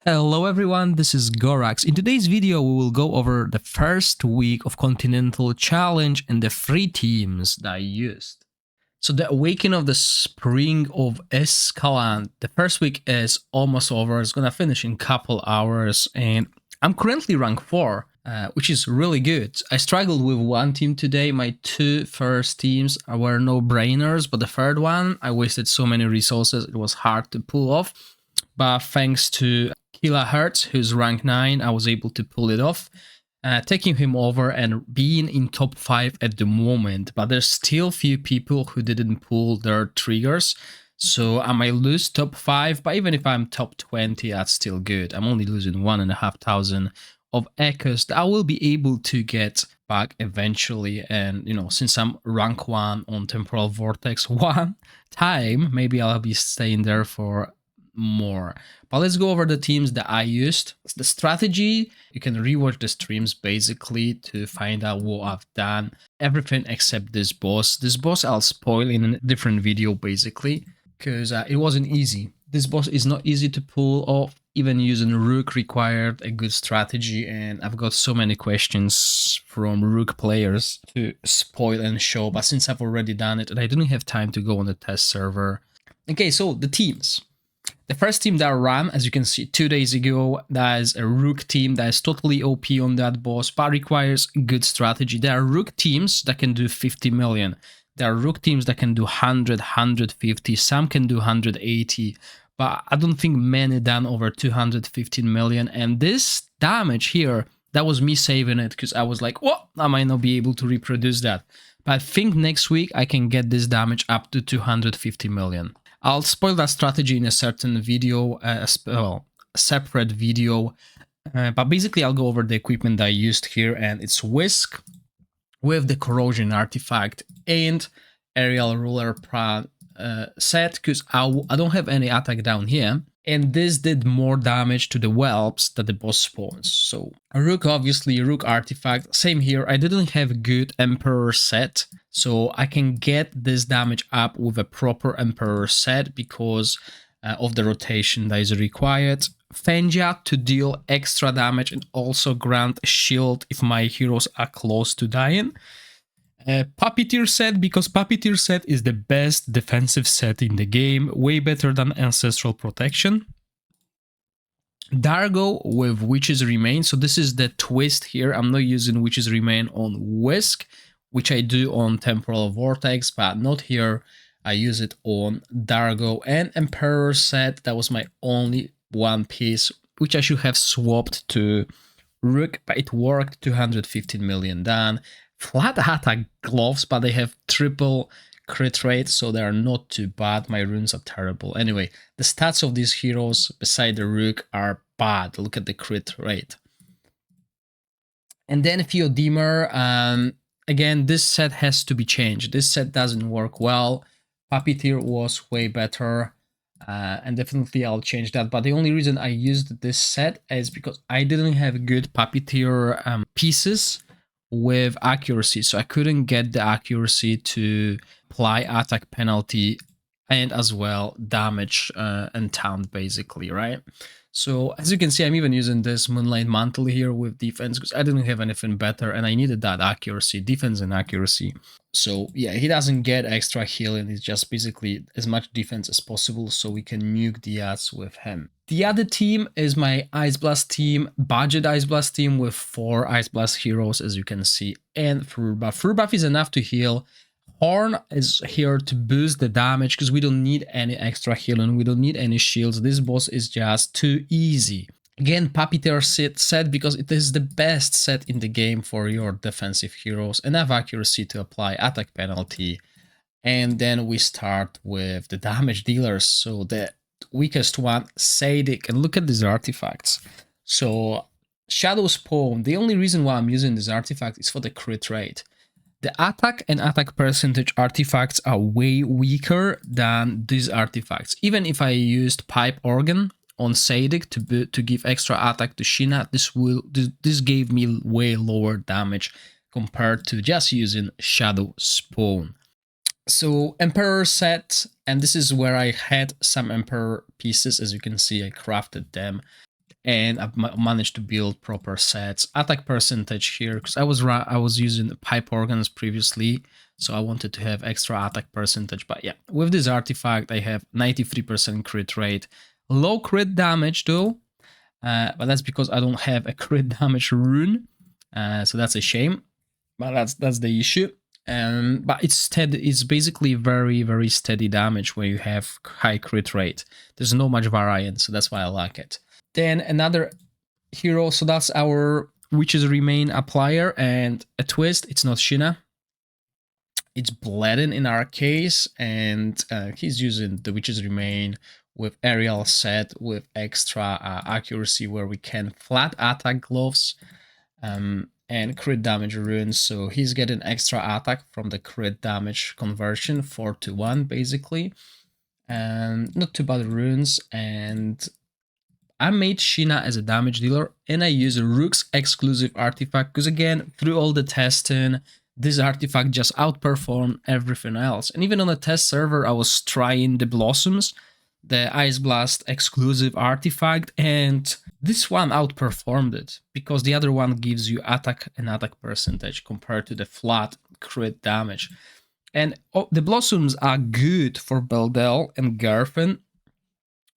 Hello everyone, this is Gorax. In today's video we will go over the first week of Continental Challenge and the 3 teams that I used. So the Awakening of the Spring of Escalante, the first week is almost over. It's gonna finish in a couple hours and I'm currently rank 4, which is really good. I struggled with one team today. My 2 first teams were no-brainers, but the third one, I wasted so many resources, it was hard to pull off. But thanks to Kilohertz, who's rank 9, I was able to pull it off, taking him over and being in top 5 at the moment. But there's still few people who didn't pull their triggers, so I might lose top 5, but even if I'm top 20, that's still good. I'm only losing 1,500 of echoes that I will be able to get back eventually. And since I'm rank 1 on Temporal Vortex 1 time, maybe I'll be staying there for more. But let's go over the teams that I used. The strategy, you can rewatch the streams basically to find out what I've done. Everything except this boss. This boss I'll spoil in a different video basically, because it wasn't easy. This boss is not easy to pull off. Even using Rook required a good strategy, and I've got so many questions from Rook players to spoil and show, but since I've already done it and I didn't have time to go on the test server. Okay, so the teams. The first team that I ran, as you can see 2 days ago, that is a Rook team that is totally OP on that boss, but requires good strategy. There are Rook teams that can do 50 million. There are Rook teams that can do 100, 150, some can do 180, but I don't think many done over 215 million. And this damage here, that was me saving it because I was like, well, I might not be able to reproduce that. But I think next week I can get this damage up to 250 million. I'll spoil that strategy in a certain video, a separate video, but basically I'll go over the equipment that I used here, and it's Whisk with the Corrosion Artifact and Aerial Ruler set, because I don't have any attack down here, and this did more damage to the whelps that the boss spawns. So Rook, obviously, Rook Artifact, same here. I didn't have a good Emperor set, so I can get this damage up with a proper Emperor set because of the rotation that is required. Fenja to deal extra damage and also grant a shield if my heroes are close to dying. Puppeteer set, because Puppeteer set is the best defensive set in the game, way better than Ancestral Protection. Dargo with Witch's Remain, so this is the twist here. I'm not using Witch's Remain on Whisk, which I do on Temporal Vortex, but not here. I use it on Dargo. And Emperor set, that was my only one piece, which I should have swapped to Rook, but it worked. 215 million done. Flat attack gloves, but they have triple crit rate, so they are not too bad. My runes are terrible. Anyway, the stats of these heroes beside the Rook are bad. Look at the crit rate. And then Theodemer, again, this set has to be changed. This set doesn't work well. Puppeteer was way better, and definitely I'll change that. But the only reason I used this set is because I didn't have good Puppeteer pieces with accuracy, so I couldn't get the accuracy to apply attack penalty and as well damage and taunt basically, right? So as you can see, I'm even using this Moonlight Mantle here with defense because I didn't have anything better and I needed that accuracy, defense and accuracy. So yeah, he doesn't get extra healing, it's just basically as much defense as possible so we can nuke the ads with him. The other team is my Ice Blast team, budget Ice Blast team with 4 Ice Blast heroes, as you can see, and Fur Buff. Fur Buff is enough to heal. Horn is here to boost the damage because we don't need any extra healing, we don't need any shields. This boss is just too easy. Again, Puppeteer set because it is the best set in the game for your defensive heroes. Enough accuracy to apply attack penalty. And then we start with the damage dealers. So the weakest one, Sadic, and look at these artifacts. So Shadow Spawn, the only reason why I'm using this artifact is for the crit rate. The attack and attack percentage artifacts are way weaker than these artifacts. Even if I used Pipe Organ on Sadic to give extra attack to Shina, this gave me way lower damage compared to just using Shadow Spawn. So Emperor set, and this is where I had some Emperor pieces. As you can see, I crafted them. and I've managed to build proper sets. Attack percentage here, because I was using pipe organs previously, so I wanted to have extra attack percentage. But yeah, with this artifact, I have 93% crit rate, low crit damage though, but that's because I don't have a crit damage rune, so that's a shame. But that's the issue. But it's basically very steady damage where you have high crit rate. There's no much variance, so that's why I like it. Then another hero, so that's our Witches Remain applier, and a twist, it's not Shina. It's Bledin in our case, and he's using the Witches Remain with aerial set with extra accuracy where we can flat attack gloves and crit damage runes. So he's getting extra attack from the crit damage conversion, 4-1 basically. And not too bad runes. And I made Shina as a damage dealer, and I use a Rook's exclusive artifact because again, through all the testing, this artifact just outperformed everything else. And even on a test server, I was trying the Blossoms, the Ice Blast exclusive artifact, and this one outperformed it because the other one gives you attack and attack percentage compared to the flat crit damage. And the Blossoms are good for Beldel and Garfin,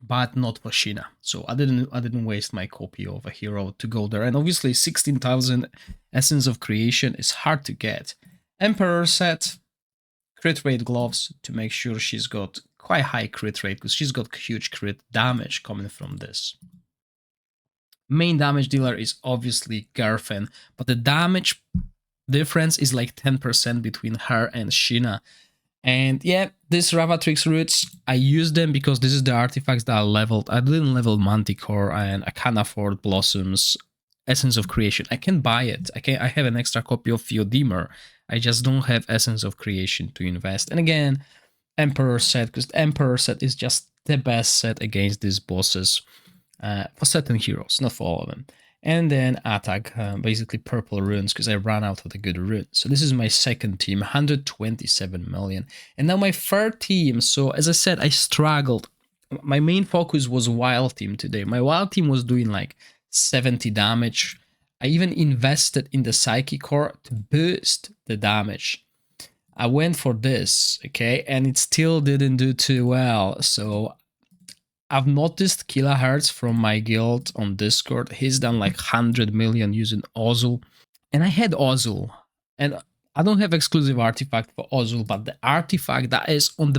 but not for Shina. So I didn't waste my copy of a hero to go there. And obviously 16,000 Essence of Creation is hard to get. Emperor set, crit rate gloves to make sure she's got quite high crit rate because she's got huge crit damage coming from this. Main damage dealer is obviously Garfin, but the damage difference is like 10% between her and Shina. And yeah, these Ravatrix roots, I use them because this is the artifacts that I leveled. I didn't level Manticore and I can't afford Blossoms, Essence of Creation. I can buy it. I have an extra copy of Theodemer. I just don't have Essence of Creation to invest. And again, Emperor set, because the Emperor set is just the best set against these bosses for certain heroes, not for all of them. And then attack, basically purple runes, because I ran out of the good runes. So this is my second team, 127 million. And now my third team. So as I said, I struggled. My main focus was Wild Team today. My Wild Team was doing like 70 damage. I even invested in the Psychic Core to boost the damage. I went for this, okay, and it still didn't do too well. So I've noticed Kilohertz from my guild on Discord. He's done like 100 million using Ozul. And I had Ozul. And I don't have exclusive artifact for Ozul, but the artifact that is on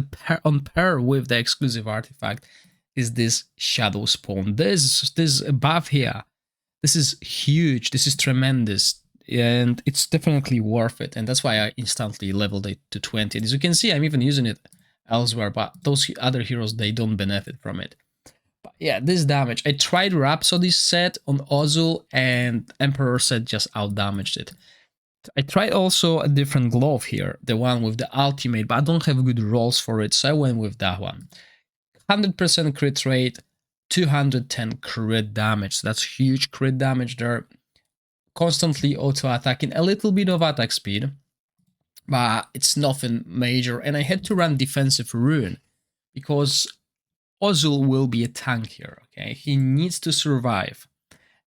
pair with the exclusive artifact is this Shadow Spawn. This buff here. This is huge. This is tremendous. And it's definitely worth it. And that's why I instantly leveled it to 20. And as you can see, I'm even using it elsewhere, but those other heroes, they don't benefit from it. But yeah, this damage. I tried Rhapsody's set on Ozul and Emperor set just outdamaged it. I tried also a different glove here, the one with the ultimate, but I don't have good rolls for it, so I went with that one. 100% crit rate, 210 crit damage. So that's huge crit damage there. Constantly auto-attacking, a little bit of attack speed, but it's nothing major. And I had to run defensive rune because Ozul will be a tank here, okay? He needs to survive.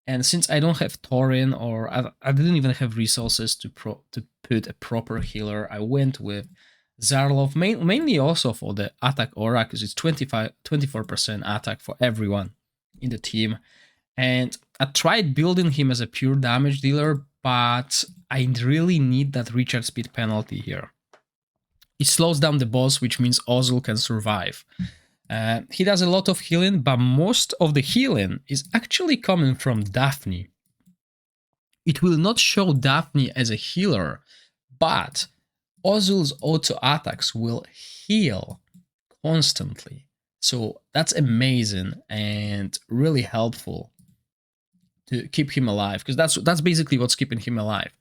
And since I don't have Taurin, or I didn't even have resources to put a proper healer, I went with Zarlov, mainly also for the attack aura, because it's 24% attack for everyone in the team. And I tried building him as a pure damage dealer, but I really need that recharge speed penalty here. It slows down the boss, which means Ozul can survive. He does a lot of healing, but most of the healing is actually coming from Daphne. It will not show Daphne as a healer, but Ozul's auto attacks will heal constantly. So that's amazing and really helpful to keep him alive, because that's basically what's keeping him alive.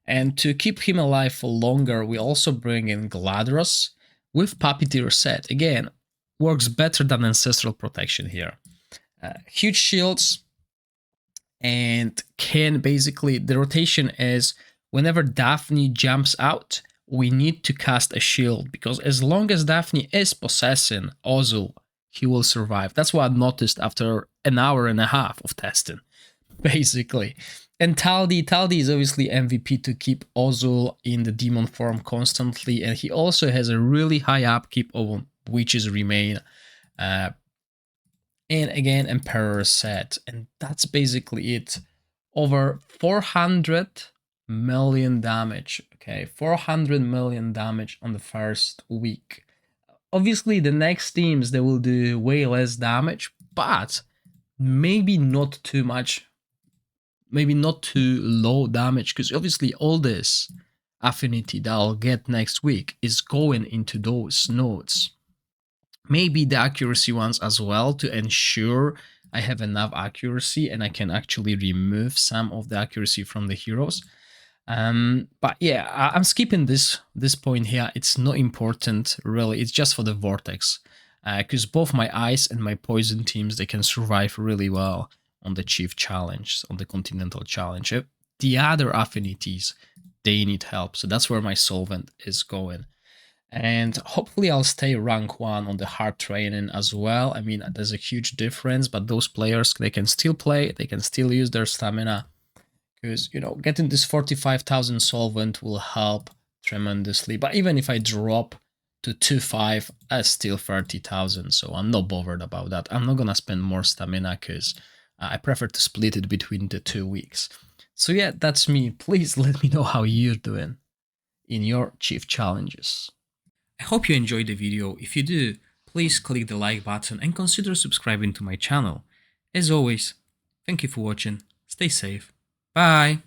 And to keep him alive for longer, we also bring in Gladros with Puppeteer set. Again, works better than Ancestral Protection here. Huge shields, and can basically, the rotation is whenever Daphne jumps out, we need to cast a shield, because as long as Daphne is possessing Ozul, he will survive. That's what I noticed after an hour and a half of testing, basically. And Taldi is obviously MVP to keep Ozul in the demon form constantly, and he also has a really high upkeep of Witches Remain. And again, Emperor set, and that's basically it. Over 400 million damage, okay, 400 million damage on the first week. Obviously, the next teams, they will do way less damage, but maybe not too much, maybe not too low damage, because obviously all this affinity that I'll get next week is going into those nodes. Maybe the accuracy ones as well, to ensure I have enough accuracy and I can actually remove some of the accuracy from the heroes. But yeah, I'm skipping this point here. It's not important really. It's just for the vortex, because both my ice and my poison teams, they can survive really well on the chief challenge, on the continental challenge. The other affinities, they need help, so that's where my solvent is going. And hopefully I'll stay rank 1 on the hard training as well. I mean, there's a huge difference, but those players, they can still play, they can still use their stamina, because, you know, getting this 45,000 solvent will help tremendously. But even if I drop to 2.5, that's still 30,000, so I'm not bothered about that. I'm not gonna spend more stamina, because I prefer to split it between the 2 weeks. So yeah, that's me. Please let me know how you're doing in your chief challenges. I hope you enjoyed the video. If you do, please click the like button and consider subscribing to my channel. As always, thank you for watching. Stay safe. Bye!